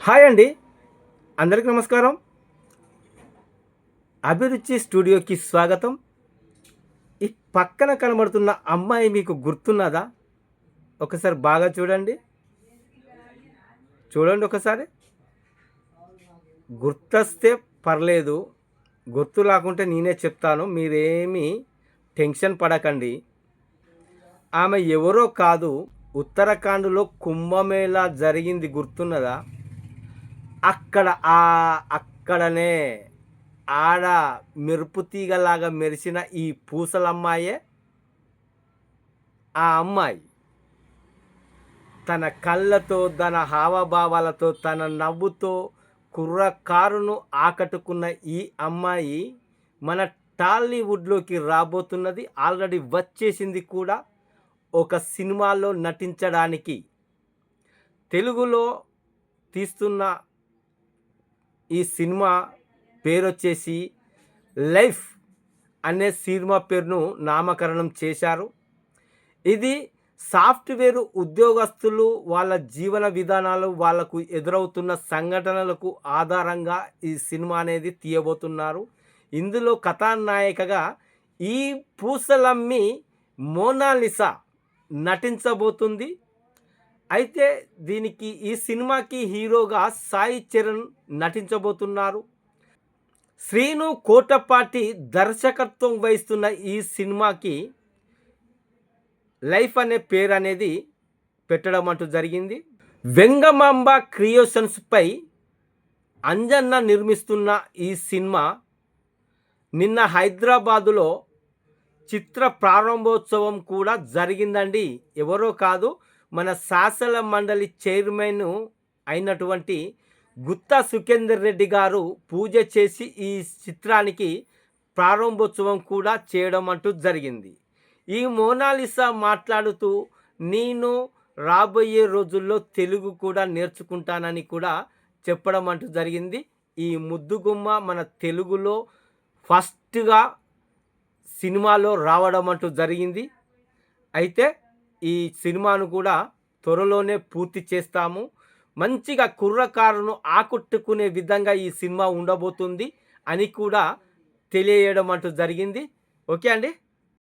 Hi అండి, అందరికీ నమస్కారం. అభిరుచి స్టూడియోకి స్వాగతం. ఈ పక్కన కనబడుతున్న అమ్మాయి మీకు గుర్తున్నదా? ఒకసారి బాగా చూడండి. చూడండి ఒకసారి. గుర్తొస్తే పర్లేదు, గుర్తు రాకుంటే నేనే చెప్తాను. మీరేమీ టెన్షన్ పడకండి. ఆమె ఎవరో కాదు, ఉత్తరాఖండ్‌లో కుంభమేళా జరిగింది గుర్తున్నదా? అక్కడ అక్కడనే ఆడ మెరుపు తీగలాగా మెరిసిన ఈ పూసలమ్మాయే ఆ అమ్మాయి. తన కళ్ళతో, తన హావభావాలతో, తన నవ్వుతో కుర్రకారును ఆకట్టుకున్న ఈ అమ్మాయి మన టాలీవుడ్‌లోకి రాబోతున్నది. ఆల్రెడీ వచ్చేసింది కూడా ఒక సినిమాలో నటించడానికి. తెలుగులో తీస్తున్న ఈ సినిమా పేరొచ్చేసి 'లైఫ్' అనే సినిమా పేరును నామకరణం చేశారు. ఇది సాఫ్ట్‌వేర్ ఉద్యోగస్తులు వాళ్ళ జీవన విధానాలు, వాళ్ళకు ఎదురవుతున్న సంఘటనలకు ఆధారంగా ఈ సినిమా అనేది తీయబోతున్నారు. ఇందులో కథానాయికగా ఈ పూసలమ్మి మోనాలిసా నటించబోతుంది. అయితే ఈ సినిమాకి హీరోగా సాయి చరణ్ నటించబోతున్నారు. శ్రీను కోటపాటి దర్శకత్వం వహిస్తున్న ఈ సినిమాకి 'లైఫ్' అనే పేరు అనేది పెట్టడం అంటూ జరిగింది. వెంగమాంబ క్రియేషన్స్‌పై అంజన్న నిర్మిస్తున్న ఈ సినిమా నిన్న హైదరాబాదులో చిత్ర ప్రారంభోత్సవం కూడా జరిగిందండి. ఎవరో కాదు, మన శాసన మండలి చైర్మన్ అయినటువంటి గుత్తా సుఖేందర్ రెడ్డి గారు పూజ చేసి ఈ చిత్రానికి ప్రారంభోత్సవం కూడా చేయడం అంటూ జరిగింది. ఈ మోనాలిసా మాట్లాడుతూ, నేను రాబోయే రోజుల్లో తెలుగు కూడా నేర్చుకుంటానని కూడా చెప్పడం అంటూ జరిగింది. ఈ ముద్దుగుమ్మ మన తెలుగులో ఫస్ట్‌గా సినిమాలో రావడం అంటూ జరిగింది. అయితే ఈ సినిమాను కూడా త్వరలోనే పూర్తి చేస్తాము. మంచిగా కుర్రకారును ఆకట్టుకునే విధంగా ఈ సినిమా ఉండబోతుంది అని కూడా తెలియజేయడం అంటూ జరిగింది. ఓకే అండి.